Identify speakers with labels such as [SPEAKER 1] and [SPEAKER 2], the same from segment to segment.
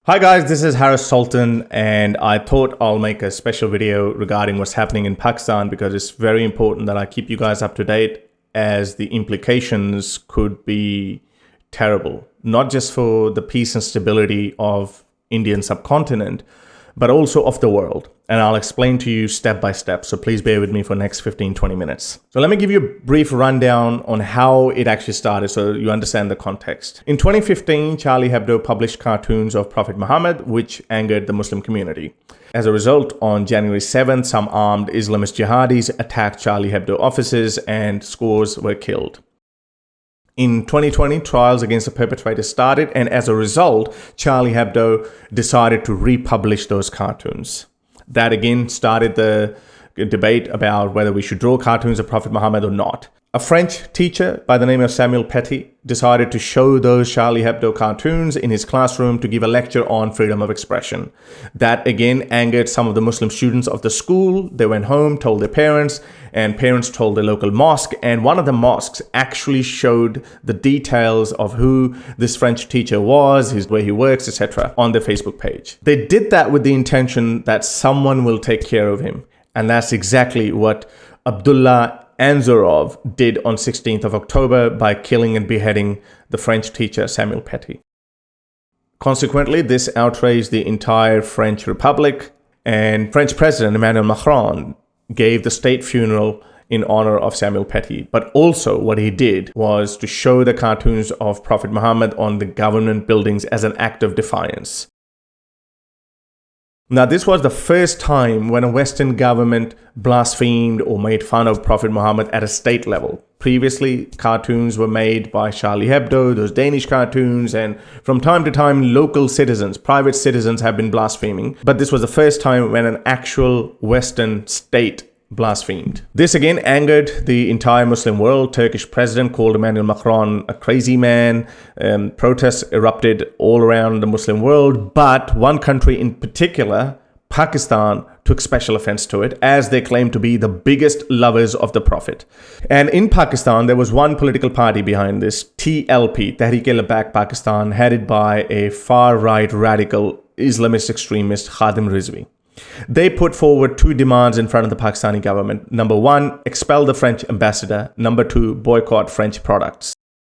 [SPEAKER 1] Hi guys, this is Sultan, and I thought I'll make a special video regarding what's happening in Pakistan because it's very important that I keep you guys up to date, as the implications could be terrible, not just for the peace and stability of Indian subcontinent, but also of the world. And I'll explain to you step by step. So please bear with me for the next 15-20 minutes. So let me give you a brief rundown on how it actually started so you understand the context. In 2015, Charlie Hebdo published cartoons of Prophet Muhammad, which angered the Muslim community. As a result, on January 7th, some armed Islamist jihadis attacked Charlie Hebdo offices and scores were killed. In 2020, trials against the perpetrators started, and as a result, Charlie Hebdo decided to republish those cartoons. That again started the debate about whether we should draw cartoons of Prophet Muhammad or not. A French teacher by the name of Samuel Paty decided to show those Charlie Hebdo cartoons in his classroom to give a lecture on freedom of expression. That again angered some of the Muslim students of the school. They went home, told their parents, and parents told the local mosque. And one of the mosques actually showed the details of who this French teacher was, where he works, etc. on their Facebook page. They did that with the intention that someone will take care of him. And that's exactly what Abdullah Anzorov did on 16th of October by killing and beheading the French teacher Samuel Paty. Consequently, this outraged the entire French Republic, and French President Emmanuel Macron gave the state funeral in honor of Samuel Paty. But also what he did was to show the cartoons of Prophet Muhammad on the government buildings as an act of defiance. Now, this was the first time when a Western government blasphemed or made fun of Prophet Muhammad at a state level. Previously, cartoons were made by Charlie Hebdo, those Danish cartoons, and from time to time, local citizens, private citizens have been blaspheming. But this was the first time when an actual Western state blasphemed. This again angered the entire Muslim world. Turkish president called Emmanuel Macron a crazy man. Protests erupted all around the Muslim world, but one country in particular, Pakistan, took special offense to it, as they claim to be the biggest lovers of the Prophet. And in Pakistan, there was one political party behind this, TLP, Tehreek-e-Labbaik Pakistan, headed by a far-right radical Islamist extremist Khadim Rizvi. They put forward two demands in front of the Pakistani government. Number one, expel the French ambassador. Number two, boycott French products.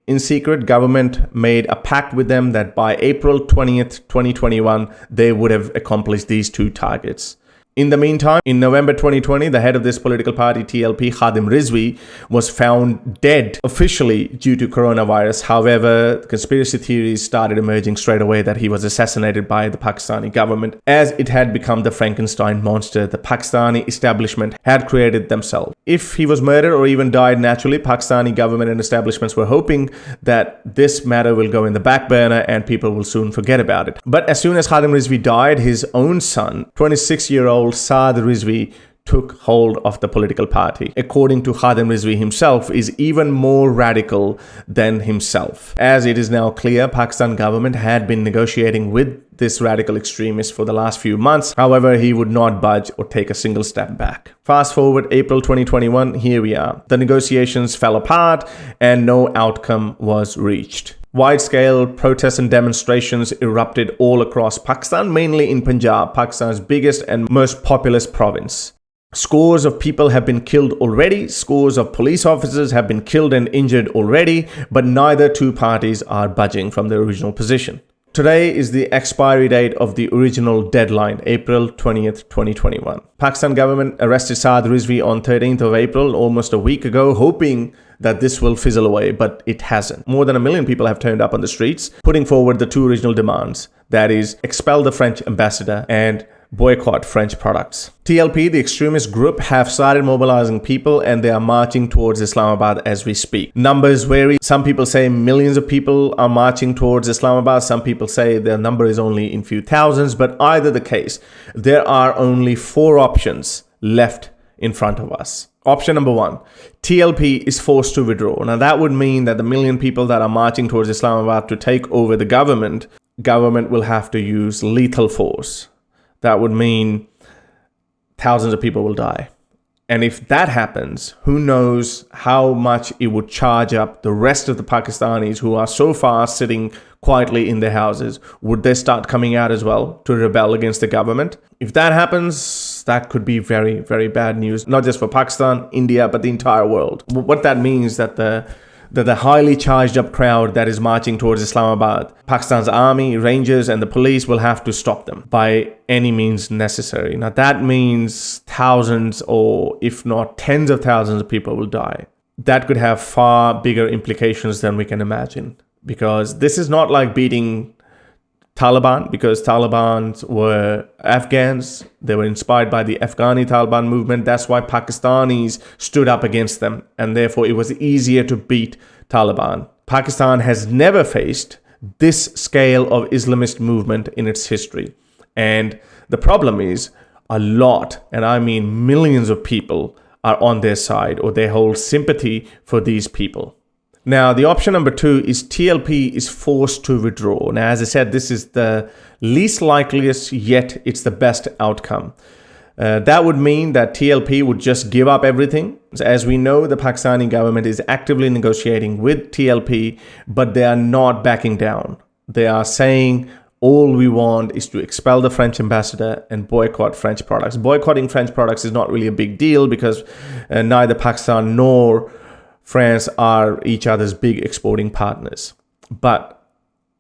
[SPEAKER 1] In secret, government made a pact with them that by April 20th, 2021, they would have accomplished these two targets. In the meantime, in November 2020, the head of this political party, TLP, Khadim Rizvi, was found dead officially due to coronavirus. However, conspiracy theories started emerging straight away that he was assassinated by the Pakistani government, as it had become the Frankenstein monster the Pakistani establishment had created themselves. If he was murdered or even died naturally, Pakistani government and establishments were hoping that this matter will go in the back burner and people will soon forget about it. But as soon as Khadim Rizvi died, his own son, 26-year-old Saad Rizvi, took hold of the political party. According to Khadim Rizvi himself, is even more radical than himself. As it is now clear, Pakistan government had been negotiating with this radical extremist for the last few months. However, he would not budge or take a single step back. Fast forward April 2021, here we are. The negotiations fell apart and no outcome was reached. Wide-scale protests and demonstrations erupted all across Pakistan, mainly in Punjab, Pakistan's biggest and most populous province. Scores of people have been killed already. Scores of police officers have been killed and injured already, but neither two parties are budging from their original position. Today is the expiry date of the original deadline, April 20th, 2021. Pakistan government arrested Saad Rizvi on 13th of April, almost a week ago, hoping that this will fizzle away, but it hasn't. More than 1 million people have turned up on the streets, putting forward the two original demands. That is, expel the French ambassador and boycott French products. TLP, the extremist group, have started mobilizing people and they are marching towards Islamabad as we speak. Numbers vary. Some people say millions of people are marching towards Islamabad. Some people say their number is only in few thousands. But either the case, there are only 4 options left in front of us. Option number 1, TLP is forced to withdraw. Now that would mean that the 1 million people that are marching towards Islamabad to take over the government will have to use lethal force. That would mean thousands of people will die. And if that happens, who knows how much it would charge up the rest of the Pakistanis who are so far sitting quietly in their houses. Would they start coming out as well to rebel against the government? If that happens, that could be very, very bad news, not just for Pakistan, India, but the entire world. What that means that the highly charged up crowd that is marching towards Islamabad, Pakistan's army, rangers, and the police will have to stop them by any means necessary. Now that means thousands, or if not tens of thousands of people will die. That could have far bigger implications than we can imagine, because this is not like beating Taliban, because Taliban were Afghans. They were inspired by the Afghani Taliban movement. That's why Pakistanis stood up against them, and therefore it was easier to beat Taliban. Pakistan has never faced this scale of Islamist movement in its history. And the problem is a lot, and I mean millions of people are on their side, or they hold sympathy for these people. Now, the option number 2 is TLP is forced to withdraw. Now, as I said, this is the least likeliest, yet it's the best outcome. That would mean that TLP would just give up everything. As we know, the Pakistani government is actively negotiating with TLP, but they are not backing down. They are saying, all we want is to expel the French ambassador and boycott French products. Boycotting French products is not really a big deal, because neither Pakistan nor France are each other's big exporting partners. But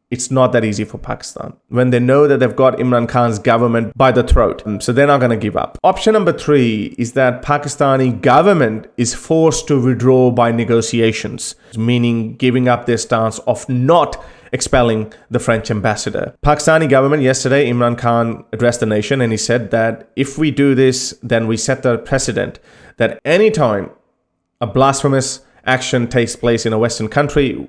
[SPEAKER 1] it's not that easy for Pakistan when they know that they've got Imran Khan's government by the throat. So they're not going to give up. Option number 3 is that Pakistani government is forced to withdraw by negotiations, meaning giving up their stance of not expelling the French ambassador. Pakistani government yesterday, Imran Khan addressed the nation, and he said that if we do this, then we set the precedent that anytime a blasphemous action takes place in a Western country,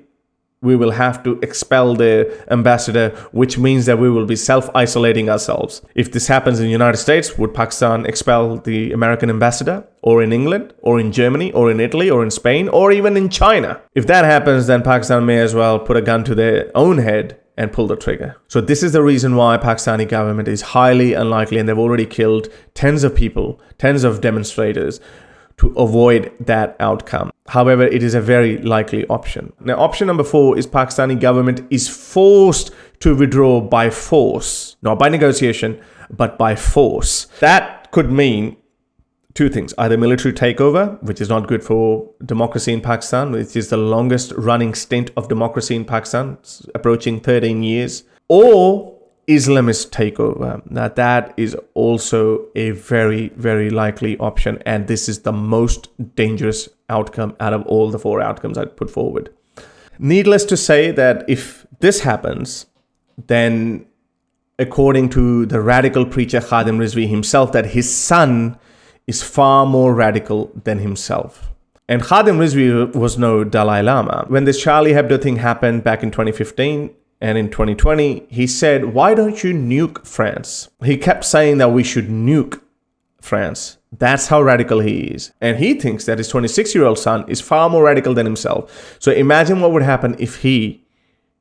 [SPEAKER 1] we will have to expel the ambassador, which means that we will be self-isolating ourselves. If this happens in the United States, would Pakistan expel the American ambassador? Or in England? Or in Germany? Or in Italy? Or in Spain? Or even in China? If that happens, then Pakistan may as well put a gun to their own head and pull the trigger. So this is the reason why Pakistani government is highly unlikely, and they've already killed tens of people, tens of demonstrators, to avoid that outcome. However, it is a very likely option. Now, option number 4 is Pakistani government is forced to withdraw by force, not by negotiation, but by force. That could mean 2 things: either military takeover, which is not good for democracy in Pakistan, which is the longest running stint of democracy in Pakistan, approaching 13 years, or Islamist takeover. Now, that is also a very, very likely option, and this is the most dangerous outcome out of all the 4 outcomes I'd put forward. Needless to say that if this happens, then according to the radical preacher Khadim Rizvi himself, that his son is far more radical than himself. And Khadim Rizvi was no Dalai Lama. When this Charlie Hebdo thing happened back in 2015, and in 2020, he said, why don't you nuke France? He kept saying that we should nuke France. That's how radical he is. And he thinks that his 26-year-old son is far more radical than himself. So imagine what would happen if he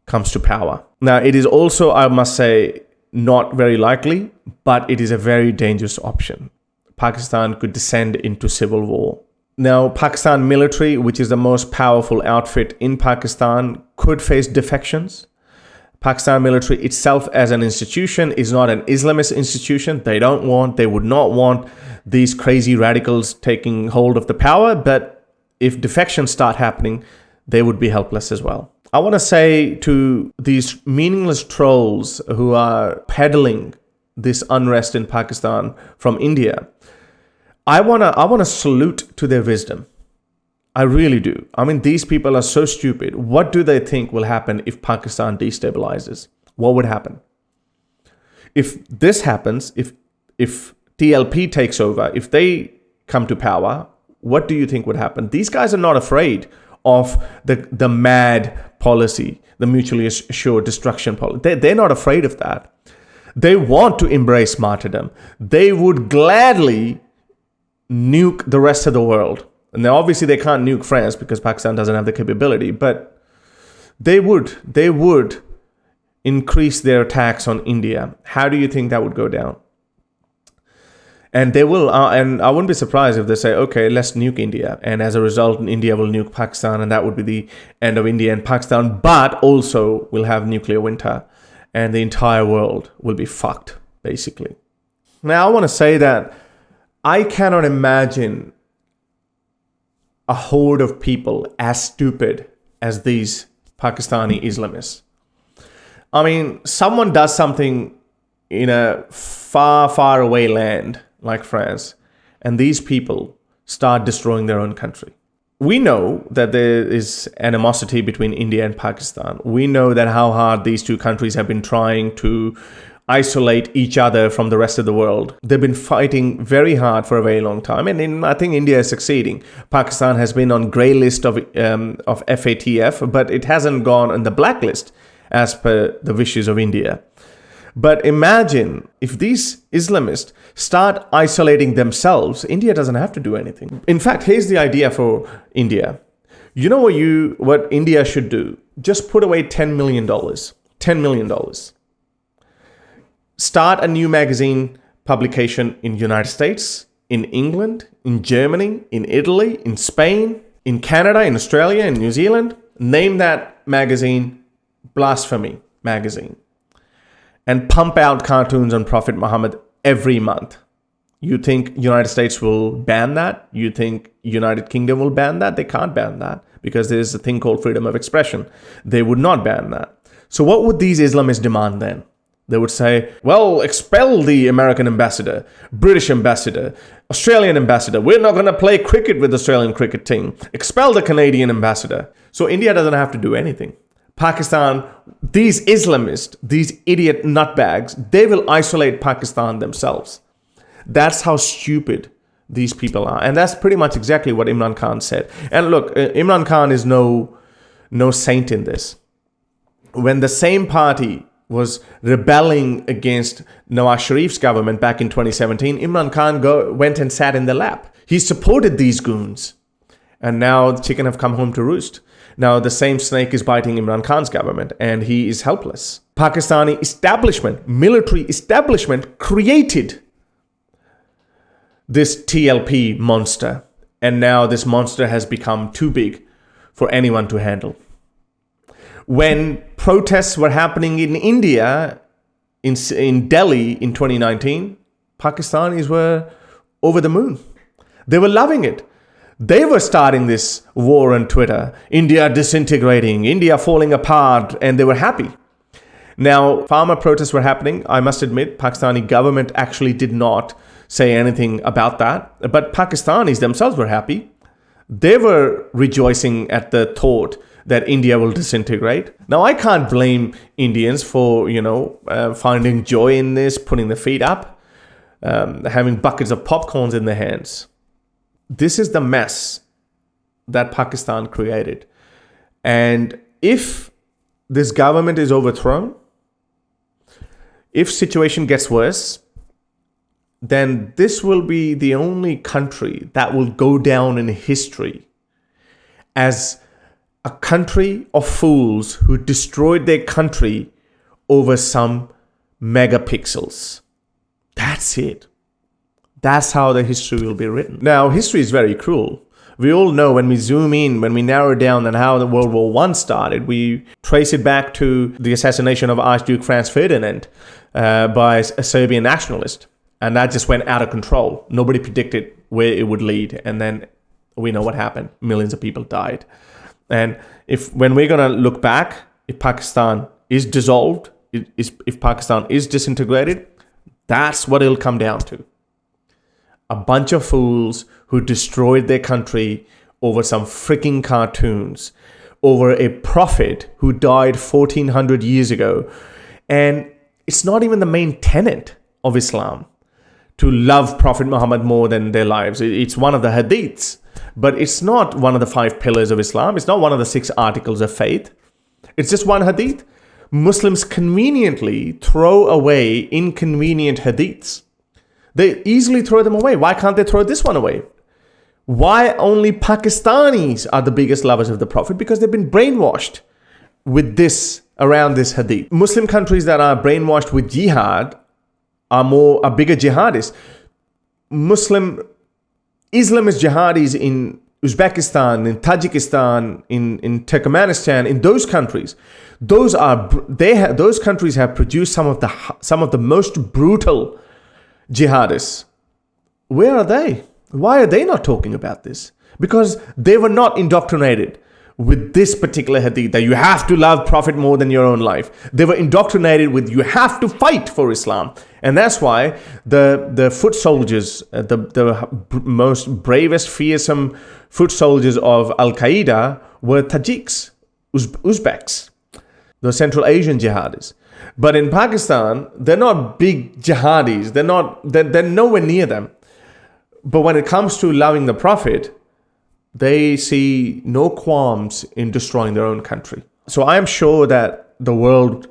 [SPEAKER 1] comes to power. Now, it is also, I must say, not very likely, but it is a very dangerous option. Pakistan could descend into civil war. Now, Pakistan military, which is the most powerful outfit in Pakistan, could face defections. Pakistan military itself as an institution is not an Islamist institution. They would not want these crazy radicals taking hold of the power. But if defections start happening, they would be helpless as well. I want to say to these meaningless trolls who are peddling this unrest in Pakistan from India, I want to salute to their wisdom. I really do. I mean, these people are so stupid. What do they think will happen if Pakistan destabilizes? What would happen? If this happens, if TLP takes over, if they come to power, what do you think would happen? These guys are not afraid of the MAD policy, the mutually assured destruction policy. They're not afraid of that. They want to embrace martyrdom. They would gladly nuke the rest of the world. Now, obviously, they can't nuke France because Pakistan doesn't have the capability, but they would increase their attacks on India. How do you think that would go down? And they will, and I wouldn't be surprised if they say, okay, let's nuke India. And as a result, India will nuke Pakistan, and that would be the end of India and Pakistan. But also, we'll have nuclear winter, and the entire world will be fucked, basically. Now, I want to say that I cannot imagine a horde of people as stupid as these Pakistani Islamists. I mean, someone does something in a far, far away land like France, and these people start destroying their own country. We know that there is animosity between India and Pakistan. We know that how hard these two countries have been trying to isolate each other from the rest of the world. They've been fighting very hard for a very long time, and I think India is succeeding. Pakistan has been on grey list of FATF, but it hasn't gone on the blacklist as per the wishes of India. But imagine if these Islamists start isolating themselves, India doesn't have to do anything. In fact, here's the idea for India. You know what India should do? Just put away $10 million. $10 million. Start a new magazine publication in United States, in England, in Germany, in Italy, in Spain, in Canada, in Australia, in New Zealand. Name that magazine Blasphemy Magazine. And pump out cartoons on Prophet Muhammad every month. You think United States will ban that? You think United Kingdom will ban that? They can't ban that because there's a thing called freedom of expression. They would not ban that. So what would these Islamists demand then? They would say, well, expel the American ambassador, British ambassador, Australian ambassador. We're not going to play cricket with the Australian cricket team. Expel the Canadian ambassador. So India doesn't have to do anything. Pakistan, these Islamists, these idiot nutbags, they will isolate Pakistan themselves. That's how stupid these people are. And that's pretty much exactly what Imran Khan said. And look, Imran Khan is no saint in this. When the same party was rebelling against Nawaz Sharif's government back in 2017, Imran Khan went and sat in the lap. He supported these goons. And now the chicken have come home to roost. Now the same snake is biting Imran Khan's government, and he is helpless. Pakistani establishment, military establishment, created this TLP monster. And now this monster has become too big for anyone to handle. When protests were happening in India, in Delhi in 2019, Pakistanis were over the moon. They were loving it. They were starting this war on Twitter. India disintegrating, India falling apart, and they were happy. Now, farmer protests were happening. I must admit, Pakistani government actually did not say anything about that. But Pakistanis themselves were happy. They were rejoicing at the thought that India will disintegrate. Now, I can't blame Indians for, finding joy in this, putting their feet up, having buckets of popcorns in their hands. This is the mess that Pakistan created. And if this government is overthrown, if situation gets worse, then this will be the only country that will go down in history as a country of fools who destroyed their country over some megapixels. That's it. That's how the history will be written. Now, history is very cruel. We all know when we zoom in, when we narrow down on how the World War I started, we trace it back to the assassination of Archduke Franz Ferdinand by a Serbian nationalist. And that just went out of control. Nobody predicted where it would lead. And then we know what happened. Millions of people died. And when we're going to look back, if Pakistan is dissolved, if Pakistan is disintegrated, that's what it'll come down to. A bunch of fools who destroyed their country over some freaking cartoons, over a prophet who died 1400 years ago. And it's not even the main tenet of Islam to love Prophet Muhammad more than their lives. It's one of the hadiths, but it's not one of the 5 pillars of Islam. It's not one of the 6 articles of faith. It's just one hadith. Muslims conveniently throw away inconvenient hadiths. They easily throw them away. Why can't they throw this one away? Why only Pakistanis are the biggest lovers of the Prophet? Because they've been brainwashed with this, around this hadith. Muslim countries that are brainwashed with jihad are bigger jihadists. Muslim Islamist jihadis in Uzbekistan, in Tajikistan, in Turkmenistan, in those countries, those countries have produced some of the most brutal jihadists. Where are they? Why are they not talking about this? Because they were not indoctrinated with this particular hadith that you have to love Prophet more than your own life. They were indoctrinated with you have to fight for Islam. And that's why the foot soldiers, the most bravest, fearsome foot soldiers of Al-Qaeda were Tajiks, Uzbeks, the Central Asian jihadis. But in Pakistan, they're not big jihadis. They're nowhere near them. But when it comes to loving the Prophet, they see no qualms in destroying their own country. So I am sure that the world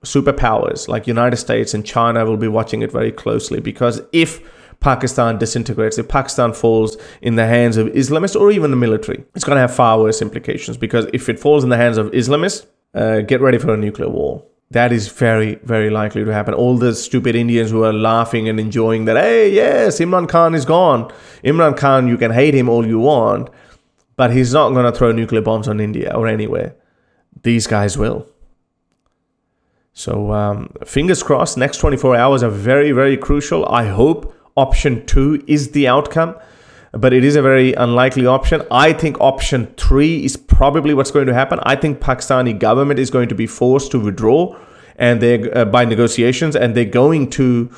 [SPEAKER 1] superpowers like United States and China will be watching it very closely, because if Pakistan disintegrates, if Pakistan falls in the hands of Islamists or even the military, it's going to have far worse implications, because if it falls in the hands of Islamists, get ready for a nuclear war. That is very, very likely to happen. All the stupid Indians who are laughing and enjoying that, hey, yes, Imran Khan is gone. Imran Khan, you can hate him all you want, but he's not going to throw nuclear bombs on India or anywhere. These guys will. So fingers crossed, next 24 hours are very, very crucial. I hope option 2 is the outcome, but it is a very unlikely option. I think option 3 is probably what's going to happen. I think Pakistani government is going to be forced to withdraw and they by negotiations, and they're going to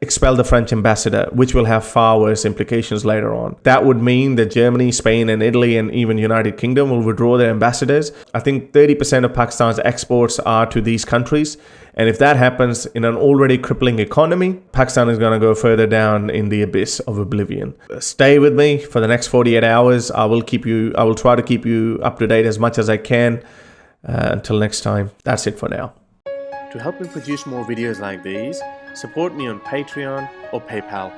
[SPEAKER 1] expel the French ambassador, which will have far worse implications later on. That would mean that Germany, Spain, and Italy, and even United Kingdom will withdraw their ambassadors. I think 30% of Pakistan's exports are to these countries. And if that happens in an already crippling economy, Pakistan is going to go further down in the abyss of oblivion. Stay with me for the next 48 hours. I will try to keep you up to date as much as I can. Until next time, that's it for now. To help me produce more videos like these, support me on Patreon or PayPal.